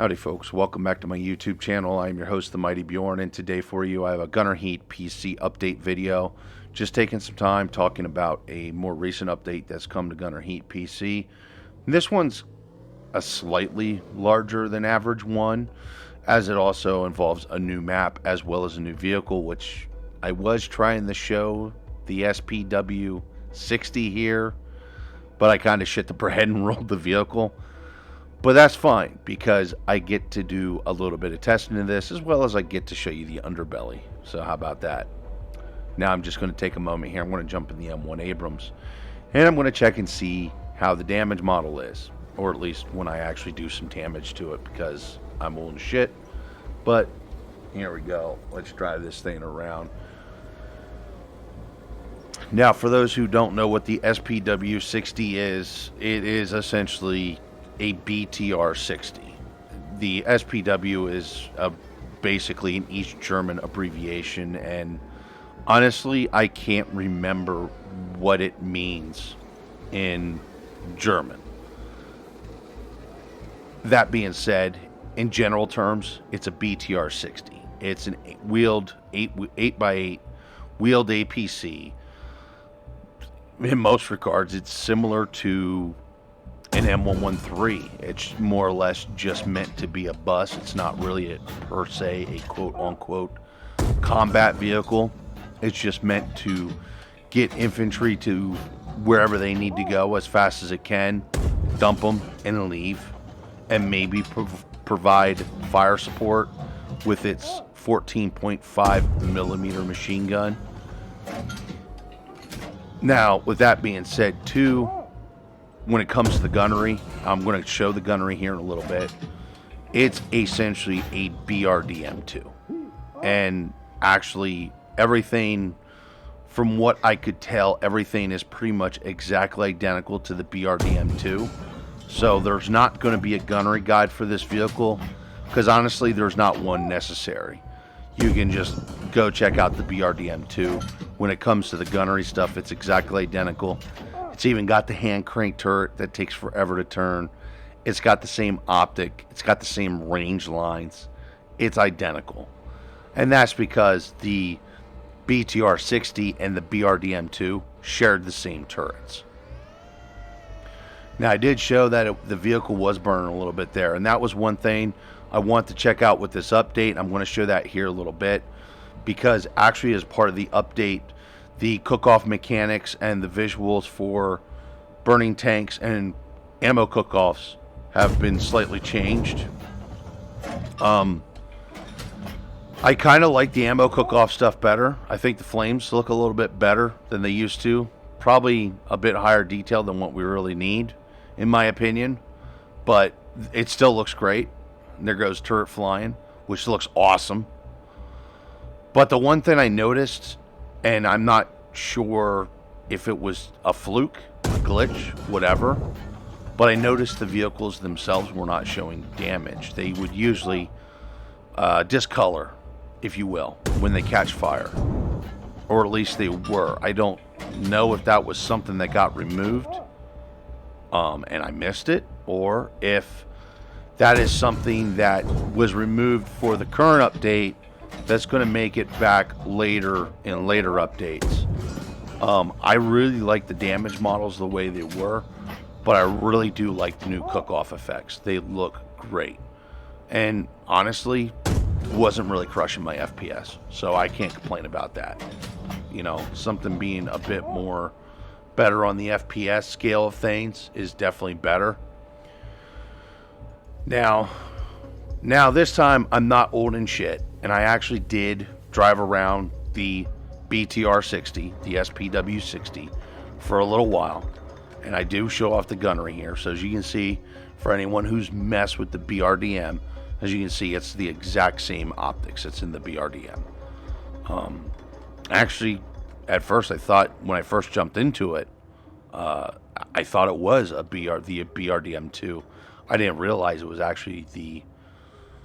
Howdy folks, welcome back to my YouTube channel. I am your host, the Mighty Bjorn, and today for you I have a Gunner Heat PC update video. Just taking some time talking about a more recent update that's come to Gunner Heat PC. This one's a slightly larger than average one, as it also involves a new map as well as a new vehicle, which I was trying to show the SPW-60 here, but I kind of shit the bread and rolled the vehicle. But that's fine, because I get to do a little bit of testing of this, as well as I get to show you the underbelly. So how about that? Now I'm just going to take a moment here. I'm going to jump in the M1 Abrams, and I'm going to check and see how the damage model is. Or at least when I actually do some damage to it, because I'm old as shit. But here we go. Let's drive this thing around. Now, for those who don't know what the SPW-60 is, it is essentially a BTR-60. The SPW is basically an East German abbreviation, and honestly, I can't remember what it means in German. That being said, in general terms, it's a BTR-60. It's an wheeled 8x8 wheeled APC. In most regards, it's similar to an M113. It's more or less just meant to be a bus. It's not really per se a quote-unquote combat vehicle. It's just meant to get infantry to wherever they need to go as fast as it can, dump them, and leave, and maybe provide fire support with its 14.5 millimeter machine gun. Now, with that being said, too, when it comes to the gunnery, I'm going to show the gunnery here in a little bit. It's essentially a BRDM2. And actually, everything, from what I could tell, everything is pretty much exactly identical to the BRDM2. So there's not going to be a gunnery guide for this vehicle, because honestly, there's not one necessary. You can just go check out the BRDM2. When it comes to the gunnery stuff, it's exactly identical. It's even got the hand crank turret that takes forever to turn. It's got the same optic. It's got the same range lines. It's identical. And that's because the BTR-60 and the BRDM2 shared the same turrets. Now, I did show that the vehicle was burning a little bit there, and that was one thing I want to check out with this update. I'm going to show that here a little bit, because actually as part of the update, the cook-off mechanics and the visuals for burning tanks and ammo cook-offs have been slightly changed. I kind of like the ammo cook-off stuff better. I think the flames look a little bit better than they used to. Probably a bit higher detail than what we really need, in my opinion. But it still looks great. And there goes turret flying, which looks awesome. But the one thing I noticed, and I'm not sure if it was a fluke, a glitch, whatever, but I noticed the vehicles themselves were not showing damage. They would usually discolor, if you will, when they catch fire. Or at least they were. I don't know if that was something that got removed and I missed it, or if that is something that was removed for the current update that's going to make it back later in later updates. I really like the damage models the way they were, but I really do like the new cook-off effects. They look great. And honestly, wasn't really crushing my FPS, so I can't complain about that. You know, something being a bit more better on the FPS scale of things is definitely better. Now this time I'm not old and shit, and I actually did drive around the BTR-60, the SPW-60, for a little while, and I do show off the gunnery here. So as you can see, for anyone who's messed with the BRDM, as you can see, it's the exact same optics that's in the BRDM. Actually, at first I thought, when I first jumped into it, I thought it was the BRDM2. I didn't realize it was actually the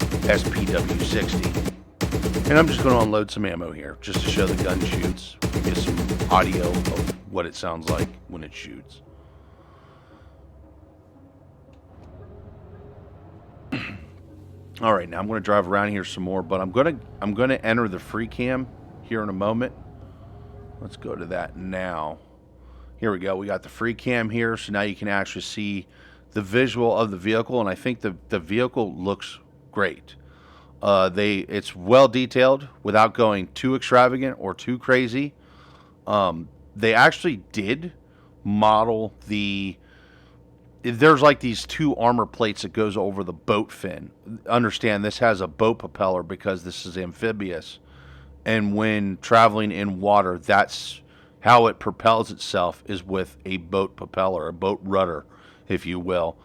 SPW-60. And I'm just going to unload some ammo here, just to show the gun shoots, get some audio of what it sounds like when it shoots. All right, now I'm going to drive around here some more, but I'm going to enter the free cam here in a moment. Let's go to that now. Here we go. We got the free cam here, so now you can actually see the visual of the vehicle, and I think the vehicle looks great. It's well detailed without going too extravagant or too crazy. They actually did model there's like these two armor plates that goes over the boat fin. Understand this has a boat propeller because this is amphibious. And when traveling in water, that's how it propels itself, is with a boat propeller, a boat rudder, if you will.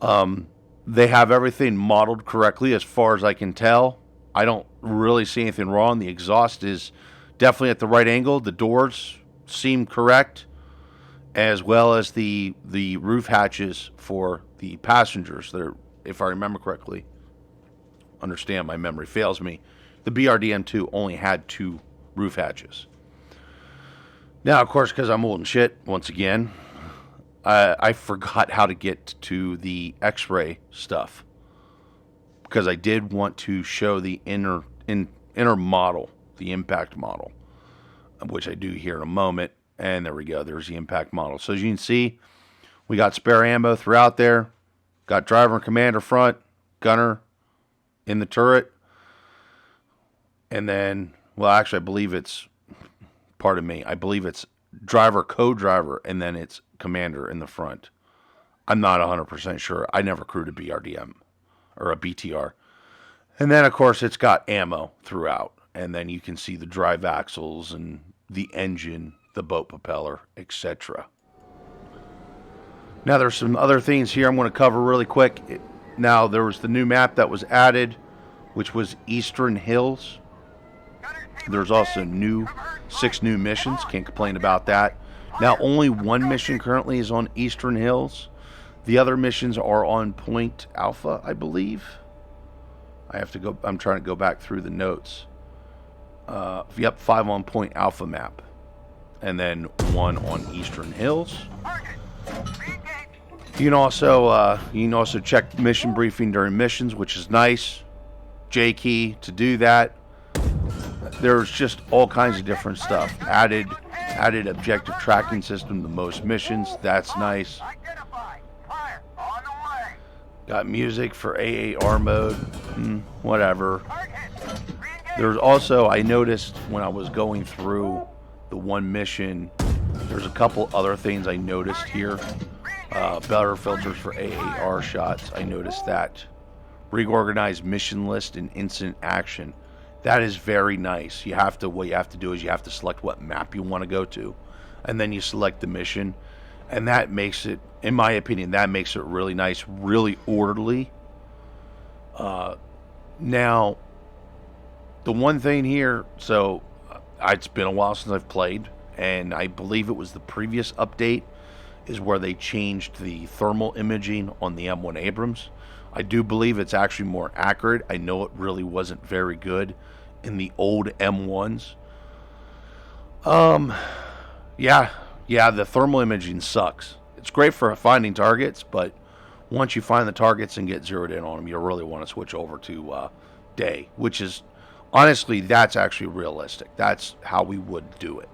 They have everything modeled correctly as far as I can tell. I don't really see anything wrong. The exhaust is definitely at the right angle. The doors seem correct, as well as the roof hatches for the passengers. They're, if I remember correctly, understand my memory fails me, the BRDM2 only had 2 roof hatches. Now, of course, because I'm old and shit, once again, I forgot how to get to the X-ray stuff, because I did want to show the inner model, the impact model, which I do here in a moment. And there we go. There's the impact model. So as you can see, we got spare ammo throughout there. Got driver and commander front, gunner in the turret. And then, well, actually, I believe it's, pardon me, I believe it's driver, co-driver, and then it's commander in the front. I'm not 100% sure. I never crewed a BRDM or a BTR. And then, of course, it's got ammo throughout. And then you can see the drive axles and the engine, the boat propeller, etc. Now, there's some other things here I'm going to cover really quick. Now, there was the new map that was added, which was Eastern Hills. There's also 6 new missions. Can't complain about that. Now, only one mission currently is on Eastern Hills. The other missions are on Point Alpha, I believe. I have to go. I'm trying to go back through the notes. Yep, 5 on Point Alpha map, and then 1 on Eastern Hills. You can also check mission briefing during missions, which is nice. J key to do that. There's just all kinds of different stuff. Added objective tracking system to most missions. That's nice. Got music for AAR mode. Whatever. There's also, I noticed when I was going through the one mission, there's a couple other things I noticed here. Better filters for AAR shots. I noticed that. Reorganized mission list and instant action. That is very nice. What you have to do is you have to select what map you want to go to, and then you select the mission, and that makes it, in my opinion, that makes it really nice, really orderly. Now, the one thing here, so it's been a while since I've played, and I believe it was the previous update is where they changed the thermal imaging on the M1 Abrams. I do believe it's actually more accurate. I know it really wasn't very good in the old M1s. Yeah, the thermal imaging sucks. It's great for finding targets, but once you find the targets and get zeroed in on them, you really want to switch over to day, which is, honestly, that's actually realistic. That's how we would do it.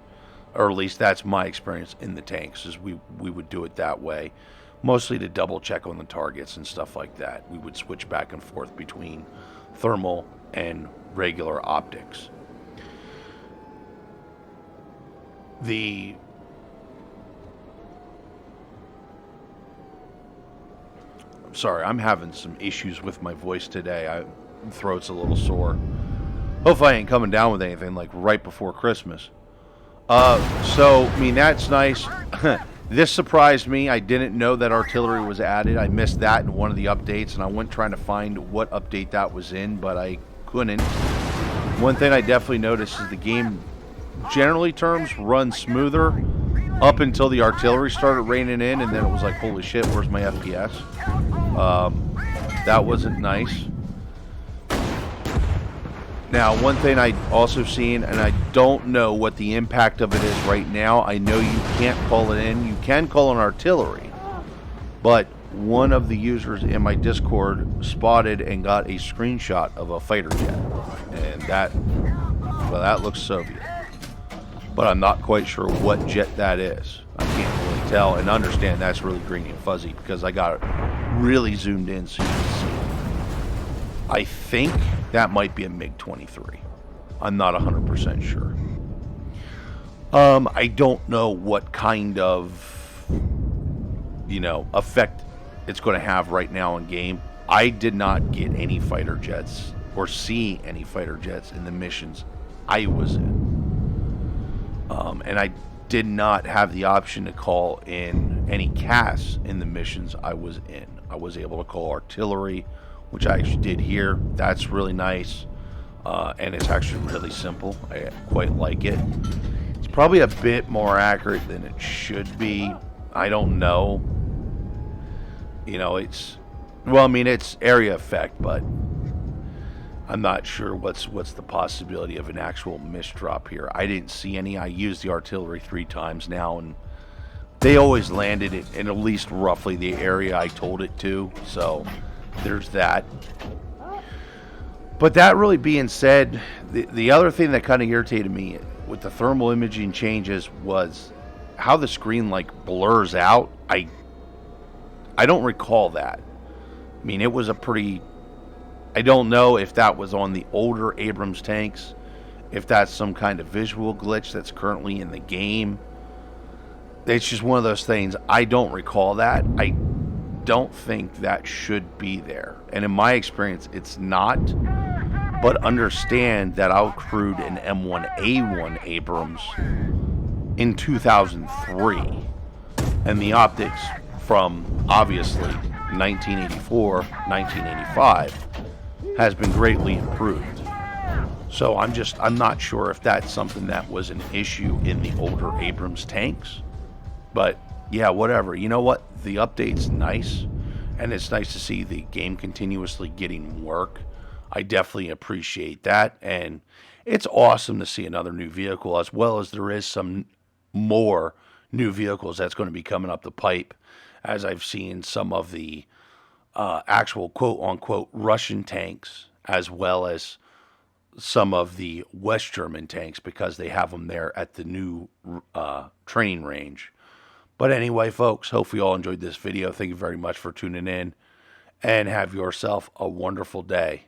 Or at least that's my experience in the tanks, is we would do it that way. Mostly to double check on the targets and stuff like that. We would switch back and forth between thermal and regular optics. Sorry, I'm having some issues with my voice today. My throat's a little sore. Hopefully I ain't coming down with anything like right before Christmas. So, I mean, that's nice. This surprised me. I didn't know that artillery was added. I missed that in one of the updates, and I went trying to find what update that was in, but I couldn't. One thing I definitely noticed is the game, generally terms, runs smoother up until the artillery started raining in, and then it was like, holy shit, where's my FPS? That wasn't nice. Now, one thing I also seen, and I don't know what the impact of it is right now. I know you can't call it in. You can call in artillery, but one of the users in my Discord spotted and got a screenshot of a fighter jet, and that looks Soviet, but I'm not quite sure what jet that is. I can't really tell and understand that's really green and fuzzy because I got it really zoomed in so you can see. I think that might be a MiG-23. I'm not 100% sure. I don't know what kind of, effect it's going to have right now in game. I did not get any fighter jets or see any fighter jets in the missions I was in. And I did not have the option to call in any CAS in the missions I was in. I was able to call artillery, which I actually did here. That's really nice. And it's actually really simple. I quite like it. It's probably a bit more accurate than it should be. I don't know. It's area effect, but I'm not sure what's the possibility of an actual misdrop here. I didn't see any. I used the artillery 3 times now, and they always landed it in at least roughly the area I told it to. So there's that. But that really being said, the other thing that kind of irritated me with the thermal imaging changes was how the screen blurs out. I don't recall that. I mean, it was I don't know if that was on the older Abrams tanks, if that's some kind of visual glitch that's currently in the game. It's just one of those things. I don't recall that. I don't think that should be there. And in my experience, it's not. But understand that I crewed an M1A1 Abrams in 2003. And the optics from, obviously, 1984, 1985 has been greatly improved. So I'm not sure if that's something that was an issue in the older Abrams tanks. But yeah, whatever. You know what? The update's nice, and it's nice to see the game continuously getting work. I definitely appreciate that, and it's awesome to see another new vehicle, as well as there is some more new vehicles that's going to be coming up the pipe, as I've seen some of the actual quote-unquote Russian tanks, as well as some of the West German tanks, because they have them there at the new training range. But anyway, folks, hope you all enjoyed this video. Thank you very much for tuning in, and have yourself a wonderful day.